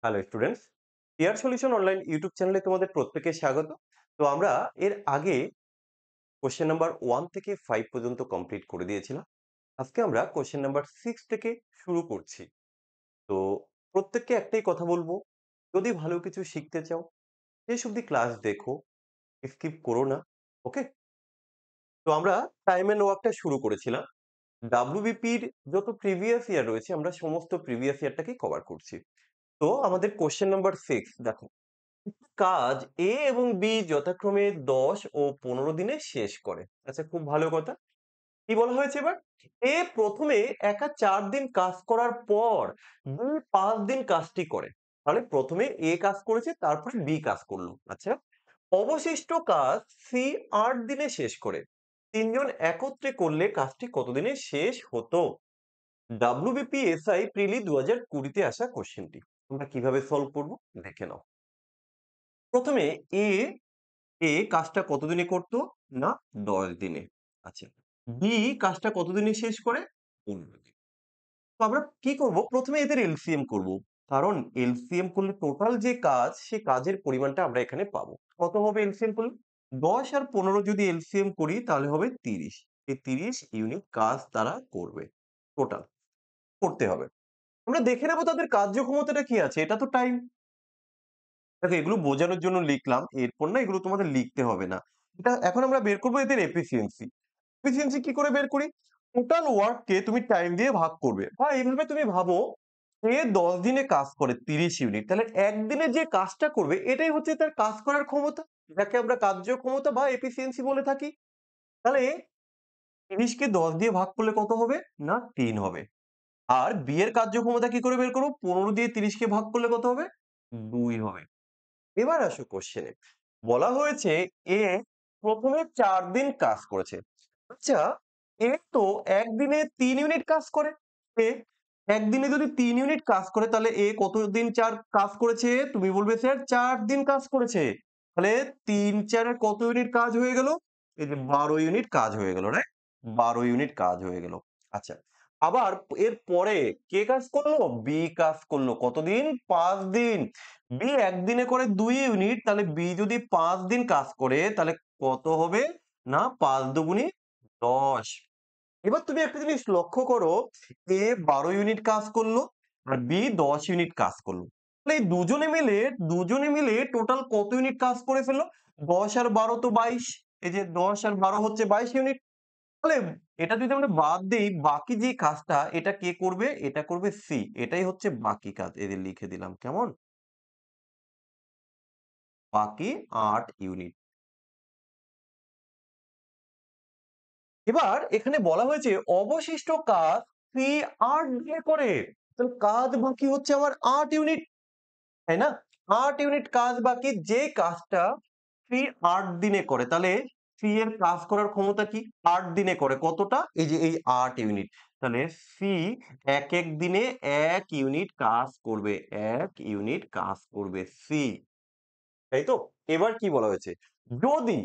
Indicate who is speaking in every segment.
Speaker 1: Hello students, air solution online YouTube চ্যানেলে তোমাদের প্রত্যেকে স্বাগত। তো আমরা এর আগে কোশ্চেন নাম্বার 1 থেকে 5 পর্যন্ত কমপ্লিট করে দিয়েছিলাম। আজকে আমরা কোশ্চেন নাম্বার 6 থেকে শুরু করছি। তো প্রত্যেককে একটাই কথা বলবো, যদি ভালো কিছু শিখতে চাও শেষ অবধি ক্লাস দেখো, স্কিপ করো না। ওকে? তো আমরা টাইম এন্ড ওয়ার্কটা শুরু করেছিলাম। ডাব্লিউবিপির যত প্রিভিয়াস ইয়ার রয়েছে আমরা সমস্ত প্রিভিয়াস ইয়ারটাকে কভার করছি। তো আমাদের কোশ্চেন নাম্বার 6 দেখো, কাজ এ এবং বি যথাক্রমে ১০ ও ১৫ দিনে শেষ করে। আচ্ছা, খুব ভালো কথা। কি বলা হয়েছে এবার? এ প্রথমে একা ৪ দিন কাজ করার পর বি ৫ দিন কাজটি করে। তাহলে প্রথমে এ কাজ করেছে, তারপরে বি কাজ করলো। আচ্ছা, অবশিষ্ট কাজ সি ৮ দিনে শেষ করে। ৩ জন একত্রে করলে কাজটি কত দিনে শেষ হতো? WBPSI প্রিলি ২০২০ তে আসা কোশ্চেনটি। আমরা কিভাবে সলভ করব দেখে নাও। প্রথমে এ এ কাজটা কতদিনে করতো? না, ১০ দিনে। আচ্ছা। বি কাজটা কতদিনে শেষ করে? ১৫ দিনে। তো আমরা কি করব? প্রথমে এদের এলসিএম করব। কারণ এলসিএম করলে টোটাল যে কাজ, সে কাজের পরিমাণটা আমরা এখানে পাবো। কত হবে এলসিএম করলে? ১০ আর ১৫ যদি এলসিএম করি তাহলে হবে ৩০। এই ৩০ ইউনিট কাজ তারা করবে। টোটাল করতে হবে। আমরা দেখে নেব তাদের কার্যক্ষমতাটা কি আছে। এটা তো টাইম। দেখো, এগুলো বোঝানোর জন্য লিখলাম। এরপর না এগুলো তোমাদের লিখতে হবে না। এটা এখন আমরা বের করব এদের এফিসিয়েন্সি। এফিসিয়েন্সি কি করে বের করি? টোটাল ওয়ার্ক কে তুমি টাইম দিয়ে ভাগ করবে। বা এইভাবে তুমি ভাবো, সে ১০ দিনে কাজ করে ৩০ ইউনিট। তাহলে একদিনে যে কাজটা করবে এটাই হচ্ছে তার কাজ করার ক্ষমতা। যাকে আমরা কার্যক্ষমতা বা এফিসিয়েন্সি বলে থাকি। তাহলে ৩০ কে ১০ দিয়ে ভাগ করলে কত হবে? না, ৩ হবে। আর বি এর কার্যক্ষমতা কি করে বের করব? ১৫ দিয়ে ৩০ কে ভাগ করলে কত হবে? ২ হবে। এবার আসো কোশ্চেনে। বলা হয়েছে এ প্রথমে ৪ দিন কাজ করেছে। আচ্ছা, এ তো একদিনে ৩ ইউনিট কাজ করে। এ একদিনে যদি ৩ ইউনিট কাজ করে তাহলে এ কতদিন কাজ করেছে? তুমি বলবে স্যার ৪ দিন কাজ করেছে। তাহলে ৩ ৪ এ কত ইউনিট কাজ হয়ে গেল? এই যে ১২ ইউনিট কাজ হয়ে গেল, রাইট? ১২ ইউনিট কাজ হয়ে গেল। আচ্ছা। আবার এর পরে কে কাজ করলো? বি কাজ করলো। কতদিন? ৫ দিন। বি একদিনে করে ২ ইউনিট, তাহলে বি যদি ৫ দিন কাজ করে তাহলে কত হবে? না, ৫ দুগুণে ১০। এবার তুমি একটা জিনিস লক্ষ্য করো, এ ১২ ইউনিট কাজ করলো আর বি ১০ ইউনিট কাজ করলো। তাহলে এই দুজনে মিলে টোটাল কত ইউনিট কাজ করে ফেললো? ১০ আর ১২ তো ২২। এই যে ১০ আর ১২ হচ্ছে ২২ ইউনিট। তাহলে এটা যদি আমরা বাদ দেই, বাকি যে কাজটা এটা কে করবে? এটা করবে সি। এটাই হচ্ছে বাকি কাজ। এদের লিখে দিলাম। কেমন? বাকি ৮ ইউনিট। এবার এখানে বলা হয়েছে অবশিষ্ট কাজ সি ৮ দিয়ে করে। তাহলে কাজ বাকি হচ্ছে আমার ৮ ইউনিট, তাই না? ৮ ইউনিট কাজ বাকি, যে কাজটা সি ৮ দিনে করে। তাহলে সি এর কাজ করার ক্ষমতা কি? ৮ দিনে করে কতটা? এই যে এই ৮ ইউনিট। তাহলে সি এক দিনে ১ ইউনিট কাজ করবে। ১ ইউনিট কাজ করবে সি। তাই তো? এবার কি বলা হয়েছে? যদি,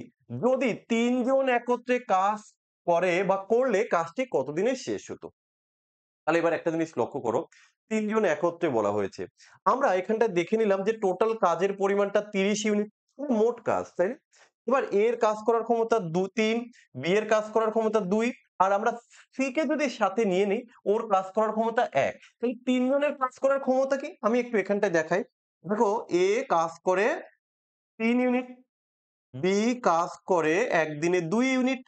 Speaker 1: যদি ৩ জন একত্রে কাজ করে বা করলে কাজটি কতদিনে শেষ হতো? তাহলে এবার একটা জিনিস লক্ষ্য করো। ৩ জন একত্রে বলা হয়েছে। আমরা এখানটায় দেখে নিলাম যে টোটাল কাজের পরিমাণটা ৩০ ইউনিট। মোট কাজ, তাই না? এবার এ এর কাজ করার ক্ষমতা ৩, বি এর কাজ করার ক্ষমতা ২ আর আমরা সি কে যদি সাথে নিয়ে নিই, ওর কাজ করার ক্ষমতা ১। তাহলে ৩ জনের কাজ করার ক্ষমতা কি? আমি একটু এখানটায় দেখাই। দেখো, এ কাজ করে ৩ ইউনিট, বি কাজ করে একদিনে ২ ইউনিট,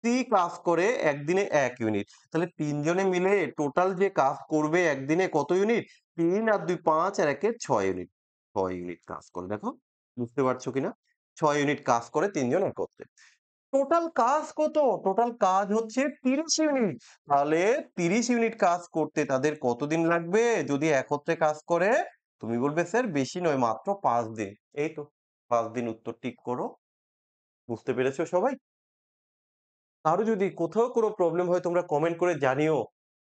Speaker 1: সি কাজ করে একদিনে ১ ইউনিট। তাহলে ৩ জনে মিলে টোটাল যে কাজ করবে একদিনে কত ইউনিট? ৩ আর ২ ৫ আর ১ এ ৬ ইউনিট। ৬ ইউনিট কাজ করে। দেখো, বুঝতে পারছো কিনা? ৬ ইউনিট কাজ করে ৩ জন একত্রে। টোটাল কাজ কত? টোটাল কাজ হচ্ছে ৩০ ইউনিট। তাহলে ৩০ ইউনিট কাজ করতে তাদের কতদিন লাগবে যদি একত্রে কাজ করে? তুমি বলবে স্যার বেশি নয়, মাত্র ৫ দিন। এই তো ৫ দিন, উত্তর টিক করো। বুঝতে পেরেছো সবাই? কারো যদি কোথাও কোনো প্রবলেম হয় তোমরা কমেন্ট করে জানিও।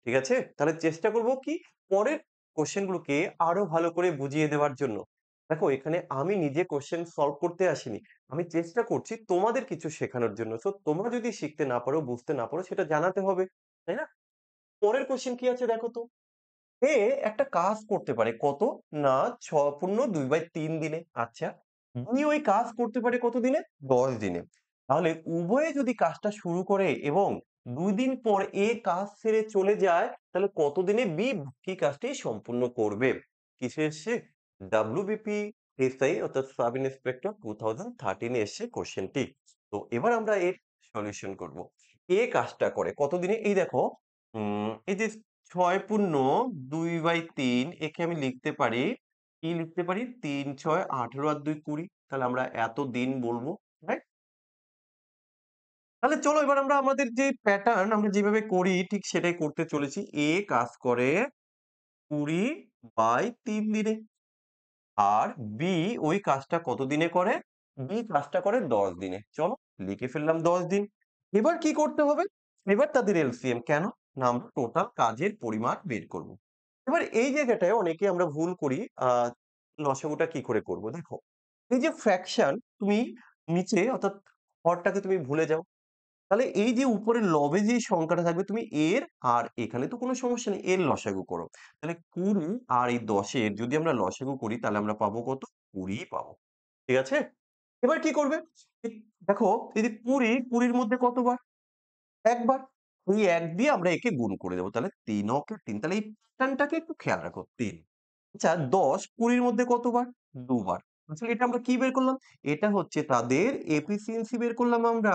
Speaker 1: ঠিক আছে? তাহলে চেষ্টা করব কি পরের কোয়েশ্চেন গুলোকে আরো ভালো করে বুঝিয়ে দেওয়ার জন্য। দেখো, এখানে আমি নিজে কোয়েশ্চেন সলভ করতে আসিনি। আমি চেষ্টা করছি তোমাদের কিছু শেখানোর জন্য। সো তোমরা যদি শিখতে না পারো, বুঝতে না পারো সেটা জানাতে হবে। তাই না? পরের কোয়েশ্চেন কি আছে দেখো তো? এ একটা কাজ করতে পারে কত? না 6 পূর্ণ 2/3 দিনে। আচ্ছা। বি ওই কাজ করতে পারে কত দিনে? ১০ দিনে। তাহলে উভয়ে যদি কাজটা শুরু করে এবং ২ দিন পর এ কাজ ছেড়ে চলে যায়, তাহলে কত দিনে বি বাকি কাজটি সম্পূর্ণ করবে? কিসে এসছে? WBP এসআই অর্থাৎ সাব ইন্সপেক্টর 2013 এ এসছে কোয়েশ্চেনটি। তো এবার আমরা এর সলিউশন করব। এ কাজটা করে কত দিনে? এই দেখো এই যে 6 পূর্ণ 2/3 একে আমি লিখতে পারি, কি লিখতে পারি? ৩, ৬, ১৮ আর ২, ২০। তাহলে আমরা এত দিন বলবো, রাইট? তাহলে চলো এবার আমরা আমাদের যে প্যাটার্ন আমরা যেভাবে করি ঠিক সেটাই করতে চলেছি। এ কাজ করে 20/3 দিনে। আর বি ওই কাজটা কত দিনে করে? বি কাজটা করে ১০ দিনে। চলো লিখে ফেললাম ১০ দিন। এবার কি করতে হবে? এবার তাদের এলসিএম কেন? না আমরা টোটাল কাজের পরিমাণ বের করব। এবার এই জায়গাটায় অনেকে আমরা ভুল করি। লসাগুটা কি করে করব? দেখো, এই যে ফ্র্যাকশন তুমি নিচে অর্থাৎ হরটাকে তুমি ভুলে যাও। তাহলে এই যে উপরের লবে যে সংখ্যাটা থাকবে তুমি এর আর এখানে তো কোনো সমস্যা নেই। এর লসাগু করো। তাহলে ২০ আর এই ১০ এর যদি আমরা লসাগু করি তাহলে আমরা পাবো কত? ২০ পাবো। ঠিক আছে? এবার কি করবে? এই দেখো এই যে ২০ র মধ্যে কতবার? ১ বার। ওই ১ দিয়ে আমরা একে গুণ করে দেব। তাহলে ৩ অকে ৩। তাহলে এই প্যাটার্নটাকে একটু খেয়াল রাখো ৩। আচ্ছা ১০ ২০ র মধ্যে কতবার? ২ বার। আসলে এটা আমরা কি বের করলাম? এটা হচ্ছে তাদের এফিসিয়েন্সি বের করলাম আমরা।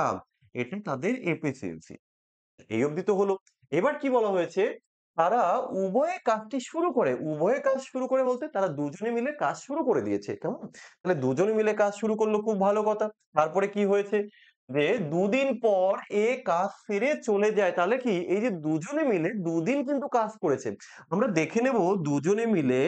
Speaker 1: এটা তাদের এফিসিয়েন্সি। এই অবধি তো হলো। এবার কি বলা হয়েছে? তারা উভয়ে কাজটি শুরু করে। উভয়ে কাজ শুরু করে বলতে তারা দুজনে মিলে কাজ শুরু করে দিয়েছে। কেমন? তাহলে দুজনে মিলে কাজ শুরু করলো খুব ভালো কথা। তারপরে কি হয়েছে? যে দুদিন পর এ কাজ সেরে চলে যায়। তাহলে কি এই যে দুজনে মিলে দুদিন কিন্তু কাজ করেছে। আমরা দেখে নেব দুজনে মিলে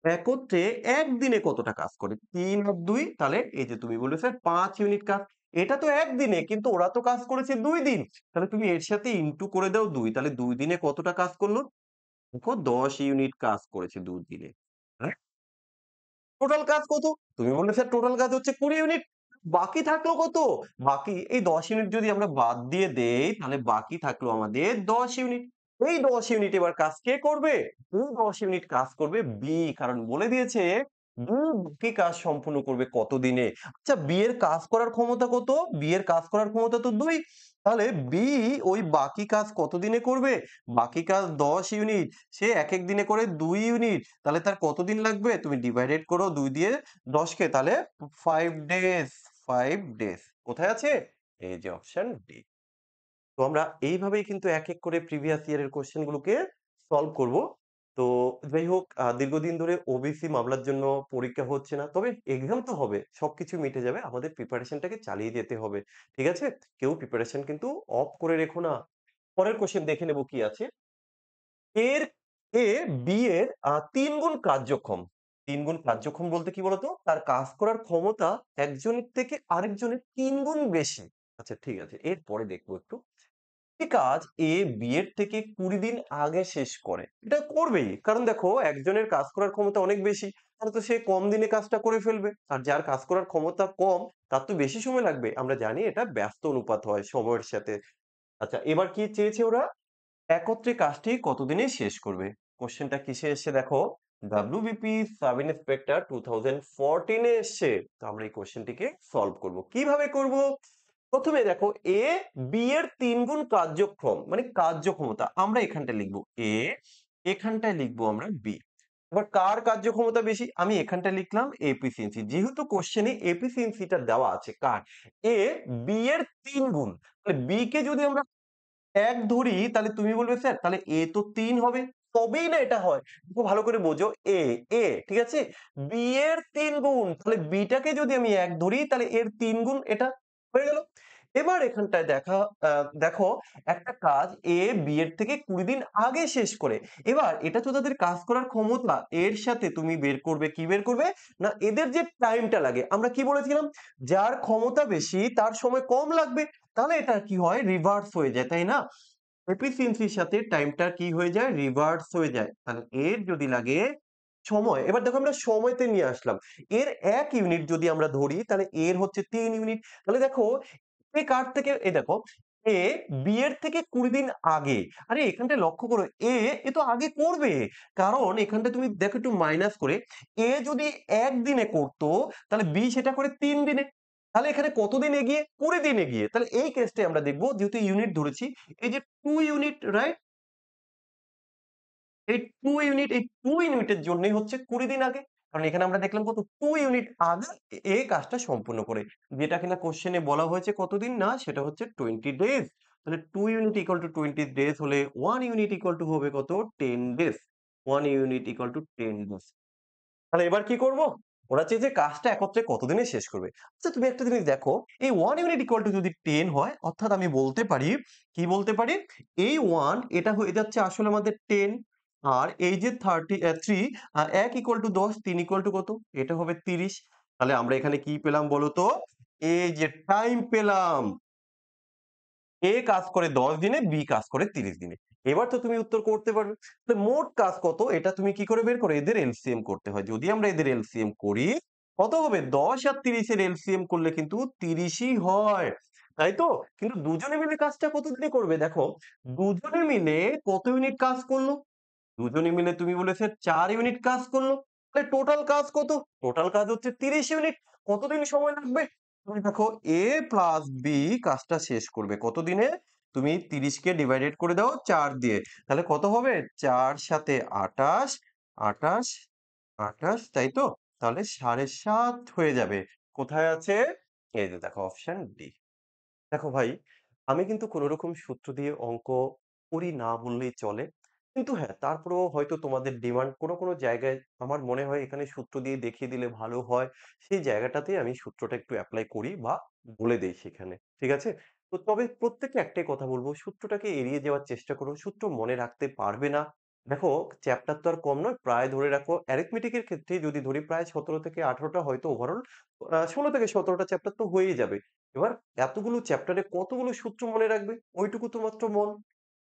Speaker 1: একত্রে একদিনে কতটা কাজ করে। ৩ আর ২ তাহলে এই যে তুমি বললে স্যার ৫ ইউনিট কাজ। এটা তো একদিনে কিন্তু ওরা তো কাজ করেছে ২ দিন। তাহলে তুমি এর সাথে ইনটু করে দাও ২ তাহলে ২ দিনে কতটা কাজ করলো? দেখো ১০ ইউনিট কাজ করেছে ২ দিনে। হ্যাঁ? টোটাল কাজ কত? তুমি বললে স্যার টোটাল কাজ হচ্ছে ২০ ইউনিট। বাকি থাকলো কত? বাকি এই ১০ ইউনিট যদি আমরা বাদ দিয়ে দেই তাহলে বাকি থাকলো আমাদের ১০ ইউনিট। এই ১০ ইউনিট এবার কাজ কে করবে? এই ১০ ইউনিট কাজ করবে বি কারণ বলে দিয়েছে বি বাকি কাজ সম্পূর্ণ করবে কত দিনে? আচ্ছা বি এর কাজ করার ক্ষমতা কত? বি এর কাজ করার ক্ষমতা তো ২। তাহলে বি ওই বাকি কাজ কত দিনে করবে? বাকি কাজ ১০ ইউনিট। সে একেক দিনে করে ২ ইউনিট। তাহলে তার কতদিন লাগবে? তুমি ডিভাইডেড করো ২ দিয়ে ১০ কে তাহলে ৫ ডেজ, ৫ ডেজ। কোথায় আছে? এই যে অপশন ডি। তো আমরা এইভাবেই কিন্তু এক করে প্রিভিয়াস ইয়ার এর কোয়েশ্চেন গুলোকে সলভ করব। তো যাই হোক দীর্ঘদিন ধরে ওবিসি মামলার জন্য পরীক্ষা হচ্ছে না। তবে এক্সাম তো হবে। সবকিছু মিটে যাবে। আমাদের প্রিপারেশনটাকে চালিয়ে যেতে হবে। ঠিক আছে? কেউ প্রিপারেশন কিন্তু অফ করে রেখো না। পরের কোয়েশ্চেন দেখে নেব কি আছে। এর এ বি এর ৩ গুণ কার্যক্ষম। ৩ গুণ কার্যক্ষম বলতে কি বলতো? তার কাজ করার ক্ষমতা একজনের থেকে আরেকজনের ৩ গুণ বেশি। আচ্ছা ঠিক আছে। এরপরে দেখবো একটু। একটি কাজ এ বি এর থেকে ২০ দিন আগে শেষ করে। এটা করবেই। কারণ দেখো একজনের কাজ করার ক্ষমতা অনেক বেশি। তাহলে তো সে কম দিনে কাজটা করে ফেলবে। আর যার কাজ করার ক্ষমতা কম তার তো বেশি সময় লাগবে। আমরা জানি এটা ব্যস্ত অনুপাত হয় সময়ের সাথে। আচ্ছা এবার কি চেয়েছে ওরা? একত্রে কাজটি কতদিনে শেষ করবে? কোশ্চেনটা কিসে এসছে দেখো WBP সাব ইন্সপেক্টর 2014 এ এসছে। তো আমরা এই কোশ্চেনটিকে সলভ করব। কিভাবে করব? প্রথমে দেখো এ বি এর ৩ গুণ কার্যক্ষম মানে কার্যক্ষমতা আমরা এখানটায় লিখব এ এখানটায় লিখব আমরা বি। এবার কার কার্যক্ষমতা বেশি? আমি এখানটায় লিখলাম এফিসিয়েন্সি। যেহেতু কোশ্চেনে এফিসিয়েন্সিটা দেওয়া আছে কার? এ বি এর ৩ গুণ। তাহলে বি কে যদি আমরা ১ ধরি তাহলে তুমি বলবে স্যার তাহলে A তো ৩ হবে। তবেই না এটা হয়। খুব ভালো করে বোঝো A ঠিক আছে? B এর ৩ গুণ। তাহলে B টাকে যদি আমি ১ ধরি তাহলে এর ৩ গুণ এটা হয়ে গেল। এবার এখানটায় আ দেখো একটা কাজ A B এর থেকে ২০ দিন আগে শেষ করে। এবার এটা তো তাদের কাজ করার ক্ষমতা। এর সাথে তুমি বের করবে কি বের করবে? না এদের যে টাইমটা লাগে। আমরা কি বলেছিলাম? যার ক্ষমতা বেশি তার সময় কম লাগবে। তাহলে এটা কি হয়? রিভার্স হয়ে যায়, তাই না? এফিসিয়েন্সির সাথে টাইমটা কি হয়ে যায়? রিভার্স হয়ে যায়। তাহলে এর যদি লাগে সময়, এবার দেখো আমরা সময়তে নিয়ে আসলাম। এর ১ ইউনিট যদি আমরা ধরি তাহলে এর হচ্ছে ৩ ইউনিট। তাহলে দেখো এ কার থেকে এই দেখো এ বি এর থেকে ২০ দিন আগে। আরে এখানটায় লক্ষ্য করো এ তো আগে করবে। কারণ এখানটায় তুমি দেখো একটু মাইনাস করে এ যদি ১ দিনে করত তাহলে বি সেটা করে ৩ দিনে। তাহলে এখানে কতদিন এগিয়ে? ২০ দিন এগিয়ে। তাহলে এই কেসটাই আমরা দেখব যেহেতু ইউনিট ধরেছি এই যে ২ ইউনিট রাইট? এই ২ ইউনিট এই ২ ইউনিটের জন্যই হচ্ছে ২০ দিন আগে। কারণ এখানে আমরা দেখলাম কত ২ ইউনিট আগে এই কাজটা সম্পূর্ণ করে। যেটা কিনা কোয়েশ্চেনে বলা হয়েছে কতদিন না সেটা হচ্ছে 20 ডেজ। তাহলে 2 ইউনিট ইকুয়াল টু 20 ডেজ হলে 1 ইউনিট ইকুয়াল টু হবে কত 10 days. 1 unit equal to 10 days. তাহলে এবার কি করব? ওরা চেয়েছে কাজটা একত্রে কতদিনে শেষ করবে। আচ্ছা তুমি একটা জিনিস দেখো, এই 1 ইউনিট ইকুয়াল টু যদি 10 হয় অর্থাৎ আমি বলতে পারি, কি বলতে পারি? এই 1 এটা হয়ে যাচ্ছে আসলে আমাদের 10 আর এই যে 3 ১ ইকুয়াল টু ১০ ৩ ইকুয়াল টু কত? এটা হবে ৩০। তাহলে আমরা এখানে কি পেলাম বলো তো? এই যে টাইম পেলাম। এ কাজ করে ১০ দিনে, বি কাজ করে ৩০ দিনে। এবার তো তুমি উত্তর করতে পারবে। তাহলে মোট কাজ কত? এটা তুমি কি করে বের করো? এদের এলসিএম করতে হয়। যদি আমরা এদের এলসিএম করি, কত হবে? ১০ আর ৩০ এর এলসিএম করলে কিন্তু ৩০ ই হয়। তাই তো? কিন্তু দুজনে মিলে কাজটা কত দিনে করবে? দেখো, দুজনে মিলে কত ইউনিট কাজ করল? দুজনে মিলে তুমি বলেছে ৪ ইউনিট কাজ করলো। তাহলে টোটাল কাজ কত? টোটাল কাজ হচ্ছে ৩০ ইউনিট। কতদিন সময় লাগবে? তুমি দেখো A প্লাস B কাজটা শেষ করবে কত দিনে? তুমি ৩০ কে ডিভাইডেড করে দাও ৪ দিয়ে। তাহলে কত হবে? ৪ সাথে ২৮, ২৮, ২৮ তাই তো? তাহলে ৭.৫ হয়ে যাবে। কোথায় আছে? এই যে দেখো অপশন ডি। দেখো ভাই, আমি কিন্তু কোনরকম সূত্র দিয়ে অঙ্ক করি না বললেই চলে। কিন্তু হ্যাঁ, তারপরেও হয়তো তোমাদের ডিমান্ড কোনো জায়গায় আমার মনে হয় এখানে সূত্র দিয়ে দেখিয়ে দিলে ভালো হয়। সেই জায়গাটাতেই আমি সূত্রটা একটু এপ্লাই করি বা বলে দেই সেখানে। ঠিক আছে? তো তবে প্রত্যেককে একটাই কথা বলব, সূত্রটাকে এড়িয়ে যাওয়ার চেষ্টা করো। সূত্র মনে রাখতে পারবে না। দেখো চ্যাপ্টার তো আর কম নয়। প্রায় ধরে রাখো অ্যারিথমেটিক এর ক্ষেত্রে যদি ধরি প্রায় ১৭ থেকে ১৮ টা হয়তো ওভারঅল ১৬ থেকে ১৭ টা চ্যাপ্টার তো হয়েই যাবে। এবার এতগুলো চ্যাপ্টারে কতগুলো সূত্র মনে রাখবে? ওইটুকু তো মাত্র মন।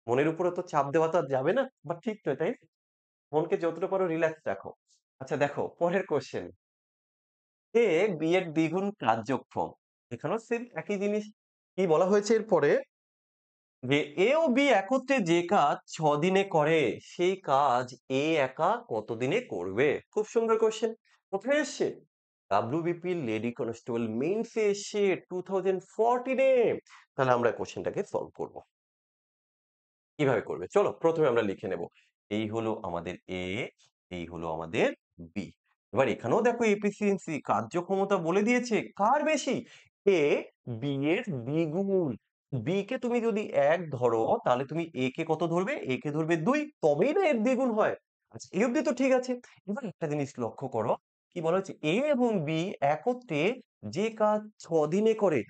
Speaker 1: মনের উপরে তো চাপ দেওয়া তো আর যাবে না বা ঠিক নয়, তাই না? মনকে যতটা পারো রিল্যাক্স রাখো। আচ্ছা দেখো পরের কোয়েশ্চেন। এ বি এর দ্বিগুণ কার্যক্ষম। এখানেও সেম একই জিনিস। কি বলা হয়েছে এরপরে? যে এ ও বি একত্রে যে কাজ ৬ দিনে করে সেই কাজ এ একা কত দিনে করবে? খুব সুন্দর কোয়েশ্চেন। কোথায় এসছে? WBP লেডি কনস্টেবল মেইনস এ এসছে 2014 এ। তাহলে আমরা কোয়েশ্চেনটাকে সলভ করব। কিভাবে করবে? চলো ১ম এ আমরা লিখে নেব। এই হলো আমাদের A, এই হলো আমাদের B। এবার এখানেও দেখো এফিসিয়েন্সি কার্যক্ষমতা বলে দিয়েছে। কার বেশি? A B এর দ্বিগুণ। B কে তুমি যদি ১ ধরো তাহলে তুমি A কে কত ধরবে? A কে ধরবে ২ তবেই না এর দ্বিগুণ হয়। আচ্ছা এই অব্দি তো ঠিক আছে। এবার একটা জিনিস লক্ষ্য করো। কি বলা হচ্ছে? A এবং B একত্রে যে কাজ ৬ দিনে করে।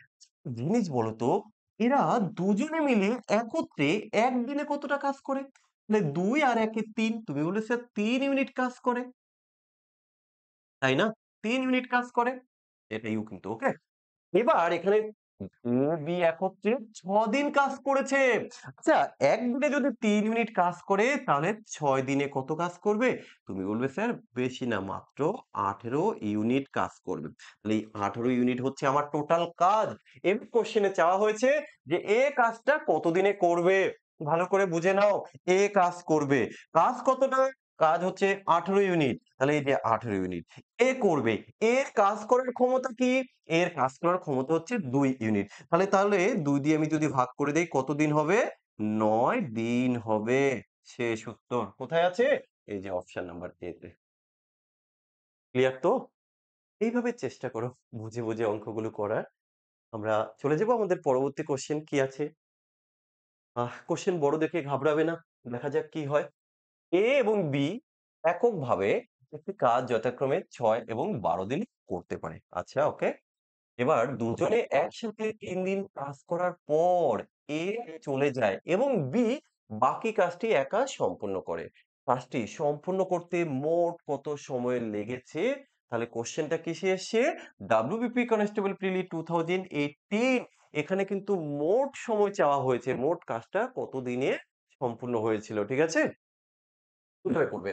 Speaker 1: জিনিস বলো তো এরা দুজনে মিলে একত্রে একদিনে কতটা কাজ করে? তাহলে ২ আর ১ এ ৩ তুমি বলেছো ৩ ইউনিট কাজ করে, তাই না? ৩ ইউনিট কাজ করে। এটাইও কিন্তু ওকে। এবার এখানে A, B একত্রে ৬ দিন কাজ করেছে। আচ্ছা একদিনে যদি ৩ ইউনিট কাজ করে তাহলে ৬ দিনে কত কাজ করবে? তুমি বলবে স্যার বেশি না মাত্র ১৮ ইউনিট কাজ করবে। তাহলে এই ১৮ ইউনিট হচ্ছে আমার টোটাল কাজ। এবার কোয়েশ্চেনে চাওয়া হয়েছে যে কাজটা কত দিনে করবে? ভালো করে বুঝে নাও। কাজ করবে। কাজ কতটা? কাজ হচ্ছে ১৮ ইউনিট। তাহলে এই যে ১৮ ইউনিট। করবে। এর কাজ করার ক্ষমতা কি? এর কাজ করার ক্ষমতা হচ্ছে ২ ইউনিট। তাহলে ২ দিয়ে আমি যদি ভাগ করে দেই কত দিন হবে? ৯ দিন হবে। শেষ উত্তর। কোথায় আছে? এই যে অপশন নাম্বার এ তে। ক্লিয়ার তো? এইভাবে চেষ্টা করো বুঝে অঙ্কগুলো করার। আমরা চলে যাব আমাদের পরবর্তী কোয়েশ্চেন কি আছে? কোয়েশ্চেন বড় দেখে ঘাবড়াবে না। দেখা যাক কি হয়। A এবং B এককভাবে একটি কাজ যথাক্রমে ৬ এবং ১২ দিন করতে পারে। আচ্ছা ওকে। এবার দুজনে একসাথে ৩ দিন কাজ করার পর A চলে যায় এবং B বাকি কাজটি একা সম্পূর্ণ করে। কাজটি সম্পূর্ণ করতে মোট কত সময় লেগেছে? তাহলে কোশ্চেনটা কিসে এসছে? WBP কনস্টেবল প্রিলি 2018 এখানে কিন্তু মোট সময় চাওয়া হয়েছে। মোট কাজটা কত দিনে সম্পূর্ণ হয়েছিল। ঠিক আছে? কিভাবে করবে?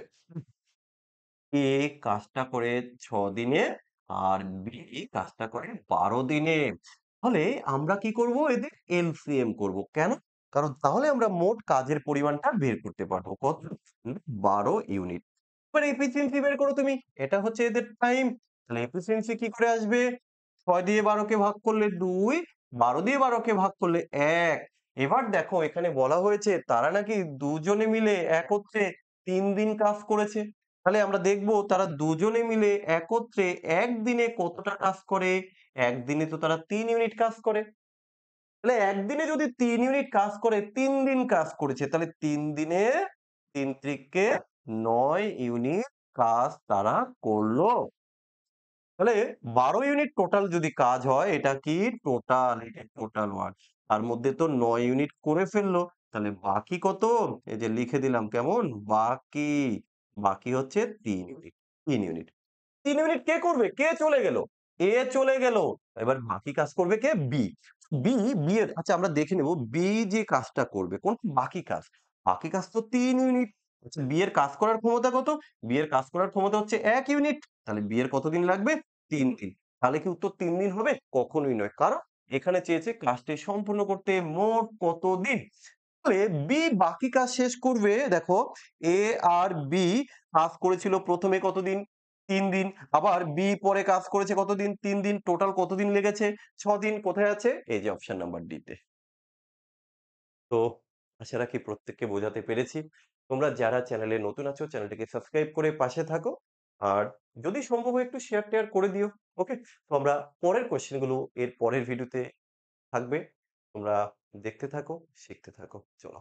Speaker 1: A কাজটা করে ৬ দিনে আর B কাজটা করে ১২ দিনে। তাহলে আমরা কি করব? এদের এলসিএম করব। কেন? কারণ তাহলে আমরা মোট কাজের পরিমাণটা বের করতে পারবো। কত? ১২ ইউনিট। এবার এফিসিয়েন্সি বের করো তুমি। এটা হচ্ছে এদের টাইম। তাহলে এফিসিয়েন্সি কি করে আসবে? ৬ দিয়ে ১২ কে ভাগ করলে ২, ১২ দিয়ে ১২ কে ভাগ করলে ১। এবার দেখো এখানে বলা হয়েছে তারা নাকি দুজনে মিলে একত্রে ৩ দিন কাজ করেছে। তাহলে আমরা দেখব তারা দুজনে মিলে একত্রে একদিনে কতটা কাজ করে? একদিনে তো তারা ৩ ইউনিট কাজ করে। তাহলে একদিনে যদি ৩ ইউনিট কাজ করে ৩ দিন কাজ করেছে। তাহলে ৩ দিনে ৩ ত্রিকে ৯ ইউনিট কাজ তারা করল। তাহলে ১২ ইউনিট টোটাল যদি কাজ হয় এটা কি টোটাল, এটা টোটাল ওয়ার্ক। তার মধ্যে তো ৯ ইউনিট করে ফেললো। তাহলে বাকি কত? এই যে লিখে দিলাম কেমন? বাকি, বাকি হচ্ছে ৩ ইউনিট। ৩ ইউনিট। ৩ ইউনিট কে করবে? কে চলে গেল? এ চলে গেল। এবার বাকি কাজ করবে কে? বি। বি এর আচ্ছা আমরা দেখে নেব বি যে কাজটা করবে কোন বাকি কাজ। বাকি কাজ তো ৩ ইউনিট। আচ্ছা বি এর কাজ করার ক্ষমতা কত? বি এর কাজ করার ক্ষমতা হচ্ছে ১ ইউনিট। তাহলে বি এর কতদিন লাগবে? ৩ দিন। তাহলে কি উত্তর ৩ দিন হবে? কখনোই নয়। কারণ এখানে চেয়েছে কাজটি সম্পূর্ণ করতে মোট কতদিন? তাহলে বি বাকি কাজ শেষ করবে দেখো এ আর বি কাজ করেছিল প্রথমে কতদিন? ৩ দিন। আবার বি পরে কাজ করেছে কতদিন? ৩ দিন। টোটাল কতদিন লেগেছে? ৬ দিন। কোথায় আছে? এই যে অপশন নাম্বার ডি তে। তো আশা রাখি প্রত্যেককে বোঝাতে পেরেছি। তোমরা যারা চ্যানেলে নতুন আছো চ্যানেলটিকে সাবস্ক্রাইব করে পাশে থাকো। আর যদি সম্ভব হয় একটু শেয়ার-টেয়ার করে দিও। ওকে? তো আমরা পরের কোয়েশ্চেন গুলো এর পরের ভিডিওতে থাকবে। তোমরা দেখতে থাকো, শিখতে থাকো। চলো।